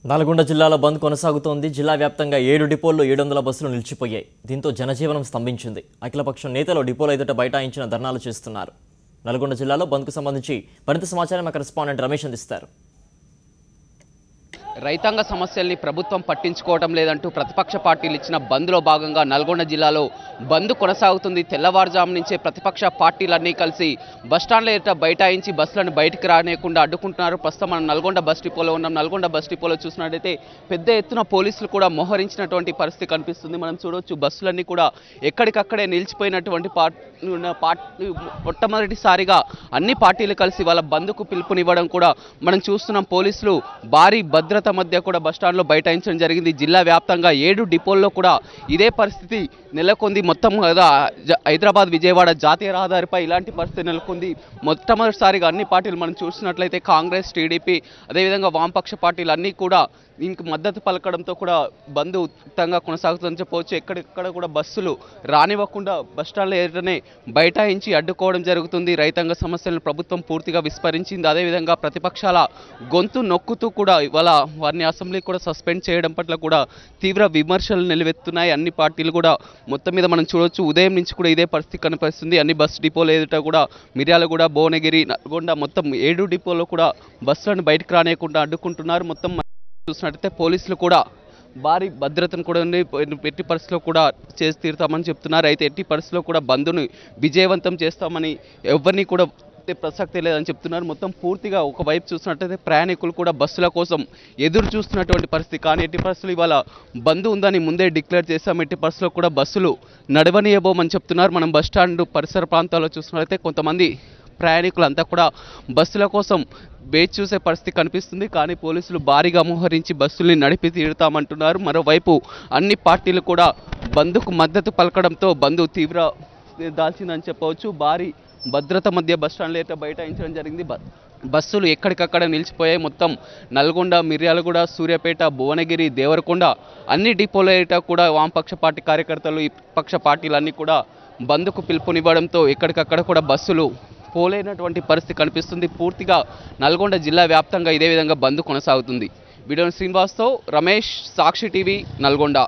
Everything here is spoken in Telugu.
నల్గొండ జిల్లాలో బంద్ కొనసాగుతోంది. జిల్లా వ్యాప్తంగా 7 డిపోల్లో 700 బస్సులు నిలిచిపోయాయి. దీంతో జనజీవనం స్తంభించింది. అఖిలపక్షం నేతలు డిపోల ఎదుట బైఠాయించిన ధర్నాలు చేస్తున్నారు. నల్గొండ జిల్లాలో బంద్కు సంబంధించి మరింత సమాచారం మా కరెస్పాండెంట్ రమేష్ అందిస్తారు. రైతాంగ సమస్యల్ని ప్రభుత్వం పట్టించుకోవడం లేదంటూ ప్రతిపక్ష పార్టీలు ఇచ్చిన బంద్లో భాగంగా నల్గొండ జిల్లాలో బంద్ కొనసాగుతుంది. తెల్లవారుజాము నుంచే ప్రతిపక్ష పార్టీలన్నీ కలిసి బస్టాండ్ల ఎదుట బైఠాయించి బస్సులను బయటికి రానియకుండా అడ్డుకుంటున్నారు. ప్రస్తుతం మనం నల్గొండ బస్ డిపోలో ఉన్నాం. నల్గొండ బస్ డిపోలో చూసినట్టయితే పెద్ద ఎత్తున పోలీసులు కూడా మోహరించినటువంటి పరిస్థితి కనిపిస్తుంది. మనం చూడవచ్చు బస్సులన్నీ కూడా ఎక్కడికక్కడే నిలిచిపోయినటువంటి మొట్టమొదటిసారిగా అన్ని పార్టీలు కలిసి వాళ్ళ బంద్కు పిలుపునివ్వడం కూడా మనం చూస్తున్నాం. పోలీసులు భారీ భద్రత మధ్య కూడా బస్టాండ్లో బైఠాయించడం జరిగింది. జిల్లా వ్యాప్తంగా 7 డిపోల్లో కూడా ఇదే పరిస్థితి నెలకొంది. మొత్తం హైదరాబాద్ విజయవాడ జాతీయ రహదారిపై ఇలాంటి పరిస్థితి నెలకొంది. మొట్టమొదటిసారిగా అన్ని పార్టీలు మనం చూసినట్లయితే కాంగ్రెస్, టీడీపీ, అదేవిధంగా వామపక్ష పార్టీలు అన్నీ కూడా దీనికి మద్దతు పలకడంతో కూడా బంద్ ఉత్తంగా కొనసాగుతుందని చెప్పవచ్చు. ఎక్కడెక్కడ కూడా బస్సులు రానివ్వకుండా బస్టాండ్ల ఎదుటనే బైఠాయించి అడ్డుకోవడం జరుగుతుంది. రైతాంగ సమస్యలను ప్రభుత్వం పూర్తిగా విస్మరించింది. అదేవిధంగా ప్రతిపక్షాల గొంతు నొక్కుతూ కూడా ఇవాళ వారిని అసెంబ్లీ కూడా సస్పెండ్ చేయడం పట్ల కూడా తీవ్ర విమర్శలు నిలవెత్తున్నాయి. అన్ని పార్టీలు కూడా మొత్తం మీద మనం చూడవచ్చు ఉదయం నుంచి కూడా ఇదే పరిస్థితి కనిపిస్తుంది. అన్ని బస్ డిపోల ఎదుట కూడా మిర్యాలగూడ, భువనగిరి, నల్గొండ మొత్తం 7 డిపోల్లో కూడా బస్సులను బయటకు రానియకుండా అడ్డుకుంటున్నారు. మొత్తం చూసినట్టయితే పోలీసులు కూడా భారీ భద్రతను కూడా ఎట్టి పరిస్థితిలో కూడా చేసి తీరుతామని చెప్తున్నారు. అయితే ఎట్టి పరిస్థితిలో కూడా బంద్ను విజయవంతం చేస్తామని ఎవరిని కూడా ప్రసక్తి లేదని చెప్తున్నారు. మొత్తం పూర్తిగా ఒకవైపు చూసినట్టయితే ప్రయాణికులు కూడా బస్సుల కోసం ఎదురు చూస్తున్నటువంటి పరిస్థితి. కానీ ఎట్టి పరిస్థితులు ఇవాళ బంద్ ఉందని ముందే డిక్లేర్ చేశాం. ఎట్టి పరిస్థితుల్లో కూడా బస్సులు నడవనీయబోమని చెప్తున్నారు. మనం బస్టాండ్ పరిసర ప్రాంతాల్లో చూసినట్లయితే కొంతమంది ప్రయాణికులంతా కూడా బస్సుల కోసం వేచి చూసే పరిస్థితి కనిపిస్తుంది. కానీ పోలీసులు భారీగా మోహరించి బస్సుల్ని నడిపి తీరుతామంటున్నారు. మరోవైపు అన్ని పార్టీలు కూడా బంద్కు మద్దతు పలకడంతో బంద్ తీవ్ర దాల్చిందని చెప్పవచ్చు. భారీ భద్రత మధ్య బస్టాండ్లో అయితే బైఠాయించడం జరిగింది. బస్సులు ఎక్కడికక్కడ నిలిచిపోయాయి. మొత్తం నల్గొండ, మిర్యాలగూడ, సూర్యాపేట, భువనగిరి, దేవరకొండ అన్ని డిపోల ఏటా కూడా వామపక్ష పార్టీ కార్యకర్తలు, ఈ పక్ష పార్టీలన్నీ కూడా బంద్కు పిలుపునివ్వడంతో ఎక్కడికక్కడ కూడా బస్సులు పోలేనటువంటి పరిస్థితి కనిపిస్తుంది. పూర్తిగా నల్గొండ జిల్లా వ్యాప్తంగా ఇదే విధంగా బంద్ కొనసాగుతుంది. వీడియో శ్రీనివాస్తో రమేష్, సాక్షి టీవీ, నల్గొండ.